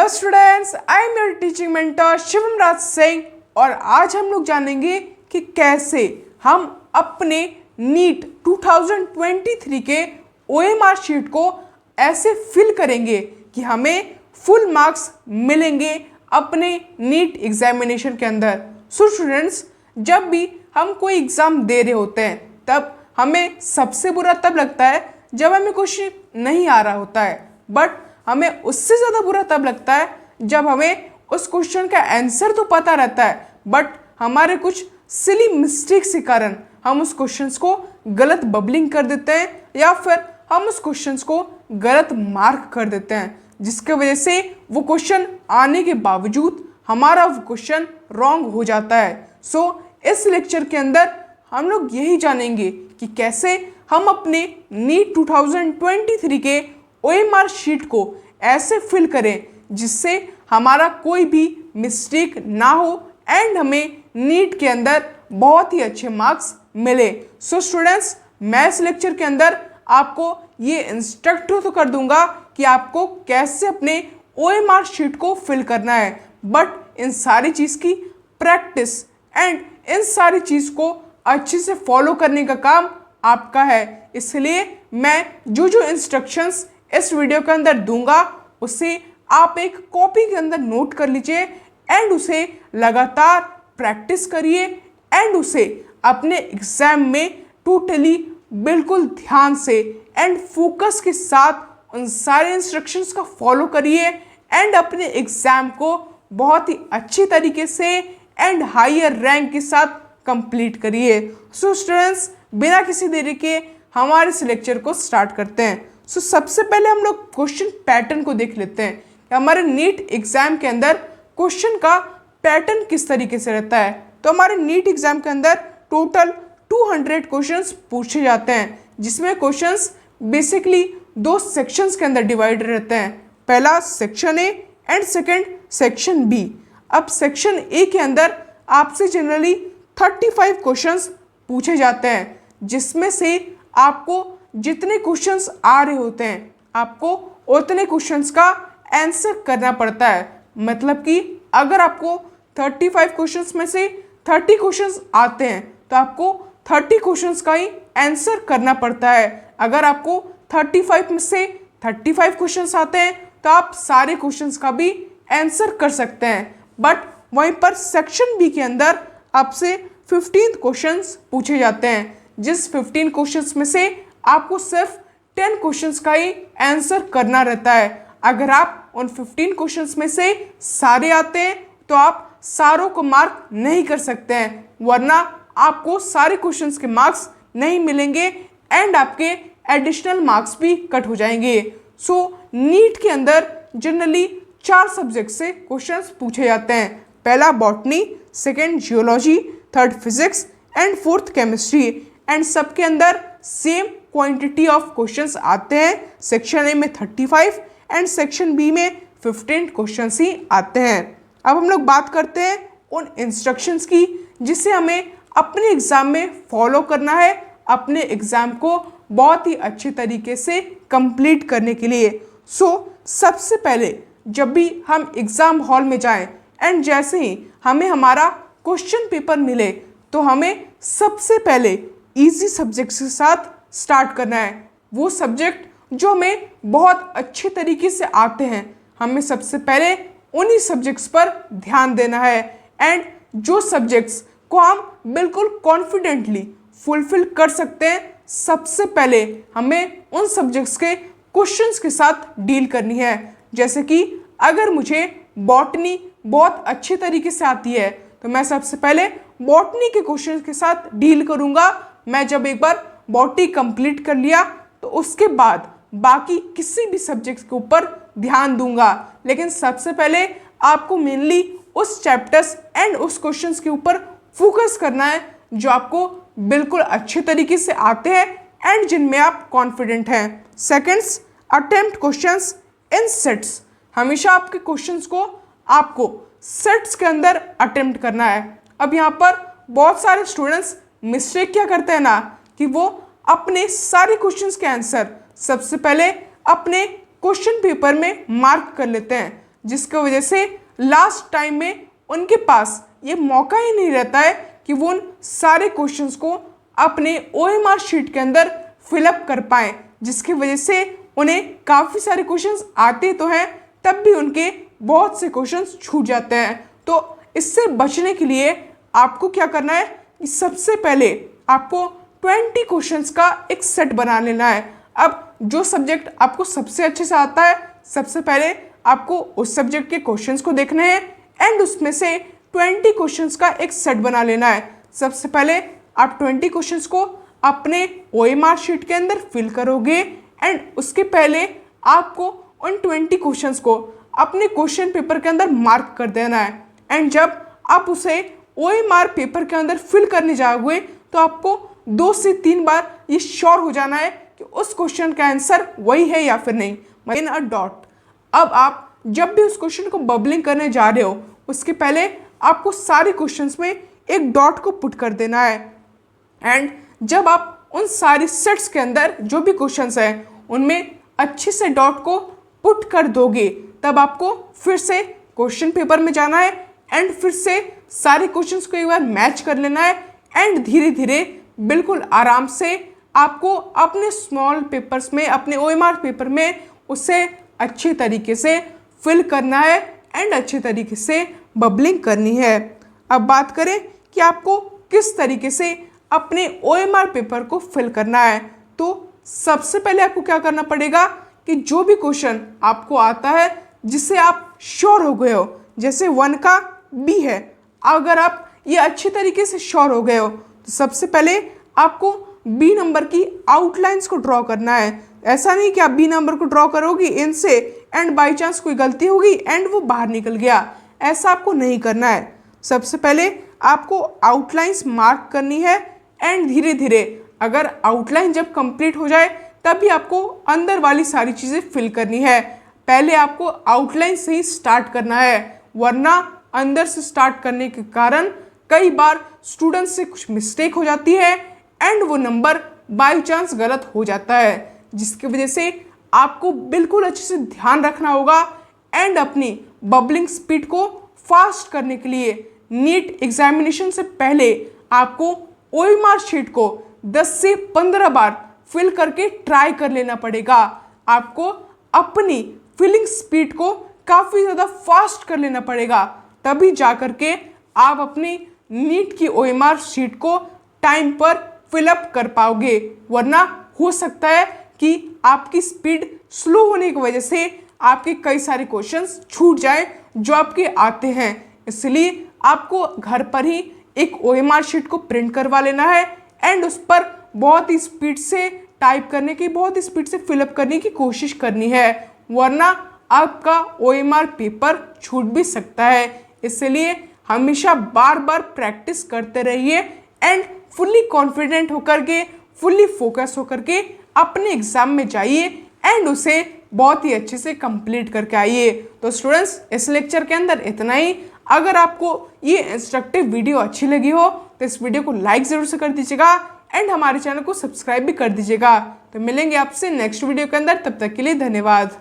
Hello students, I am your teaching mentor Shivam Raj Singh और आज हम लोग जानेंगे कि कैसे हम अपने नीट 2023 के ओएमआर शीट को ऐसे फिल करेंगे कि हमें फुल मार्क्स मिलेंगे अपने नीट एग्जामिनेशन के अंदर। सो स्टूडेंट्स, जब भी हम कोई एग्ज़ाम दे रहे होते हैं तब हमें सबसे बुरा तब लगता है जब हमें क्वेश्चन नहीं आ रहा होता है, बट हमें उससे ज़्यादा बुरा तब लगता है जब हमें उस क्वेश्चन का आंसर तो पता रहता है बट हमारे कुछ सिली मिस्टेक्स के कारण हम उस क्वेश्चंस को गलत बबलिंग कर देते हैं या फिर हम उस क्वेश्चंस को गलत मार्क कर देते हैं, जिसके वजह से वो क्वेश्चन आने के बावजूद हमारा वो क्वेश्चन रॉन्ग हो जाता है। सो इस लेक्चर के अंदर हम लोग यही जानेंगे कि कैसे हम अपने नीट 2023 के ओएमआर शीट को ऐसे फिल करें जिससे हमारा कोई भी मिस्टेक ना हो एंड हमें नीट के अंदर बहुत ही अच्छे मार्क्स मिले। सो स्टूडेंट्स, मैं इस लेक्चर के अंदर आपको ये इंस्ट्रक्ट तो कर दूंगा कि आपको कैसे अपने ओएमआर शीट को फिल करना है, बट इन सारी चीज़ की प्रैक्टिस एंड इन सारी चीज़ को अच्छे से फॉलो करने का काम आपका है। इसलिए मैं जो इंस्ट्रक्शंस इस वीडियो के अंदर दूंगा उसे आप एक कॉपी के अंदर नोट कर लीजिए एंड उसे लगातार प्रैक्टिस करिए एंड उसे अपने एग्जाम में टोटली बिल्कुल ध्यान से एंड फोकस के साथ उन सारे इंस्ट्रक्शंस का फॉलो करिए एंड अपने एग्जाम को बहुत ही अच्छी तरीके से एंड हायर रैंक के साथ कंप्लीट करिए। सो स्टूडेंट्स, बिना किसी देरी के हमारे इस लेक्चर को स्टार्ट करते हैं। सो सबसे पहले हम लोग क्वेश्चन पैटर्न को देख लेते हैं कि हमारे नीट एग्जाम के अंदर क्वेश्चन का पैटर्न किस तरीके से रहता है। तो हमारे नीट एग्जाम के अंदर टोटल 200 क्वेश्चंस पूछे जाते हैं, जिसमें क्वेश्चंस बेसिकली दो सेक्शंस के अंदर डिवाइड रहते हैं, पहला section A and second section B. अब सेक्शन ए के अंदर आपसे जनरली 35 क्वेश्चंस पूछे जाते हैं, जिसमें से आपको जितने क्वेश्चंस आ रहे होते हैं आपको उतने क्वेश्चंस का आंसर करना पड़ता है। मतलब कि अगर आपको 35 क्वेश्चंस में से 30 क्वेश्चंस आते हैं तो आपको 30 क्वेश्चंस का ही आंसर करना पड़ता है। अगर आपको 35 में से 35 क्वेश्चंस आते हैं तो आप सारे क्वेश्चंस का भी आंसर कर सकते हैं, बट वहीं पर सेक्शन बी के अंदर आपसे 15 क्वेश्चंस पूछे जाते हैं, जिस 15 क्वेश्चंस में से आपको सिर्फ 10 क्वेश्चंस का ही आंसर करना रहता है। अगर आप उन 15 क्वेश्चंस में से सारे आते हैं तो आप सारों को मार्क नहीं कर सकते हैं, वरना आपको सारे क्वेश्चंस के मार्क्स नहीं मिलेंगे एंड आपके एडिशनल मार्क्स भी कट हो जाएंगे। सो नीट के अंदर जनरली 4 सब्जेक्ट से क्वेश्चंस पूछे जाते हैं, पहला botany, second geology, third physics and fourth chemistry, and सबके अंदर सेम क्वांटिटी ऑफ क्वेश्चंस आते हैं। सेक्शन ए में 35 एंड सेक्शन बी में 15 क्वेश्चंस ही आते हैं। अब हम लोग बात करते हैं उन इंस्ट्रक्शंस की जिसे हमें अपने एग्ज़ाम में फॉलो करना है अपने एग्ज़ाम को बहुत ही अच्छे तरीके से कंप्लीट करने के लिए। सो सबसे पहले जब भी हम एग्ज़ाम हॉल में जाएं एंड जैसे ही हमें हमारा क्वेश्चन पेपर मिले तो हमें सबसे पहले इजी सब्जेक्ट्स के साथ स्टार्ट करना है। वो सब्जेक्ट जो हमें बहुत अच्छे तरीके से आते हैं, हमें सबसे पहले उन्हीं सब्जेक्ट्स पर ध्यान देना है एंड जो सब्जेक्ट्स को हम बिल्कुल कॉन्फिडेंटली फुलफिल कर सकते हैं, सबसे पहले हमें उन सब्जेक्ट्स के क्वेश्चंस के साथ डील करनी है। जैसे कि अगर मुझे बॉटनी बहुत अच्छे तरीके से आती है तो मैं सबसे पहले बॉटनी के क्वेश्चंस के साथ डील करूँगा। मैं जब एक बार बॉटनी कंप्लीट कर लिया तो उसके बाद बाकी किसी भी सब्जेक्ट के ऊपर ध्यान दूंगा, लेकिन सबसे पहले आपको मेनली उस चैप्टर्स एंड उस क्वेश्चंस के ऊपर फोकस करना है जो आपको बिल्कुल अच्छे तरीके से आते हैं एंड जिनमें आप कॉन्फिडेंट हैं। Seconds, attempt questions in sets. हमेशा आपके क्वेश्चंस को आपको सेट्स के अंदर अटेम्प्ट करना है। अब यहाँ पर बहुत सारे स्टूडेंट्स मिस्टेक क्या करते हैं ना कि वो अपने सारे क्वेश्चंस के आंसर सबसे पहले अपने क्वेश्चन पेपर में मार्क कर लेते हैं, जिसकी वजह से लास्ट टाइम में उनके पास ये मौका ही नहीं रहता है कि वो उन सारे क्वेश्चंस को अपने OMR शीट के अंदर फिलअप कर पाएँ, जिसकी वजह से उन्हें काफ़ी सारे क्वेश्चंस आते तो हैं, तब भी उनके बहुत से क्वेश्चंस छूट जाते हैं। तो इससे बचने के लिए आपको क्या करना है कि सबसे पहले आपको 20 क्वेश्चंस का एक सेट बना लेना है। अब जो सब्जेक्ट आपको सबसे अच्छे से आता है, सबसे पहले आपको उस सब्जेक्ट के क्वेश्चंस को देखने हैं एंड उसमें से 20 क्वेश्चंस का एक सेट बना लेना है। सबसे पहले आप 20 क्वेश्चंस को अपने OMR शीट के अंदर फिल करोगे एंड उसके पहले आपको उन 20 क्वेश्चंस को अपने क्वेश्चन पेपर के अंदर मार्क कर देना है। एंड जब आप उसे OMR पेपर के अंदर फिल करने जाओगे तो आपको 2 से 3 बार ये श्योर हो जाना है कि उस क्वेश्चन का आंसर वही है या फिर नहीं, इन अ डॉट। अब आप जब भी उस क्वेश्चन को बबलिंग करने जा रहे हो उसके पहले आपको सारे क्वेश्चंस में एक डॉट को पुट कर देना है। एंड जब आप उन सारी सेट्स के अंदर जो भी क्वेश्चंस हैं उनमें अच्छे से डॉट को पुट कर दोगे, तब आपको फिर से क्वेश्चन पेपर में जाना है एंड फिर से सारे क्वेश्चंस को एक बार मैच कर लेना है एंड धीरे धीरे बिल्कुल आराम से आपको अपने स्मॉल पेपर्स में, अपने OMR पेपर में उसे अच्छे तरीके से फिल करना है एंड अच्छे तरीके से बबलिंग करनी है। अब बात करें कि आपको किस तरीके से अपने OMR पेपर को फिल करना है, तो सबसे पहले आपको क्या करना पड़ेगा कि जो भी क्वेश्चन आपको आता है जिससे आप श्योर हो गए हो, जैसे 1 का B है, अगर आप ये अच्छे तरीके से श्योर हो गए हो तो सबसे पहले आपको B नंबर की आउटलाइंस को ड्रॉ करना है। ऐसा नहीं कि आप B नंबर को ड्रॉ करोगे इनसे एंड बाई चांस कोई गलती होगी एंड वो बाहर निकल गया, ऐसा आपको नहीं करना है। सबसे पहले आपको आउटलाइंस मार्क करनी है एंड धीरे धीरे अगर आउटलाइन जब कंप्लीट हो जाए तभी आपको अंदर वाली सारी चीज़ें फिल करनी है। पहले आपको आउटलाइन से ही स्टार्ट करना है, वरना अंदर से स्टार्ट करने के कारण कई बार स्टूडेंट्स से कुछ मिस्टेक हो जाती है एंड वो नंबर बाई चांस गलत हो जाता है, जिसकी वजह से आपको बिल्कुल अच्छे से ध्यान रखना होगा एंड अपनी बबलिंग स्पीड को फास्ट करने के लिए नीट एग्जामिनेशन से पहले आपको OMR शीट को 10 से 15 बार फिल करके ट्राई कर लेना पड़ेगा। आपको अपनी फिलिंग स्पीड को काफ़ी ज़्यादा फास्ट कर लेना पड़ेगा, तभी जा कर के आप अपनी नीट की OMR शीट को टाइम पर फिलअप कर पाओगे, वरना हो सकता है कि आपकी स्पीड स्लो होने की वजह से आपके कई सारे क्वेश्चंस छूट जाए जो आपके आते हैं। इसलिए आपको घर पर ही एक OMR शीट को प्रिंट करवा लेना है एंड उस पर बहुत ही स्पीड से टाइप करने की, बहुत ही स्पीड से फिलअप करने की कोशिश करनी है, वरना आपका OMR पेपर छूट भी सकता है। इसलिए हमेशा बार बार प्रैक्टिस करते रहिए एंड फुल्ली कॉन्फिडेंट होकर के, फुल्ली फोकस होकर के अपने एग्जाम में जाइए एंड उसे बहुत ही अच्छे से कंप्लीट करके आइए। तो स्टूडेंट्स, इस लेक्चर के अंदर इतना ही। अगर आपको ये इंस्ट्रक्टिव वीडियो अच्छी लगी हो तो इस वीडियो को लाइक ज़रूर से कर दीजिएगा एंड हमारे चैनल को सब्सक्राइब भी कर दीजिएगा। तो मिलेंगे आपसे नेक्स्ट वीडियो के अंदर, तब तक के लिए धन्यवाद।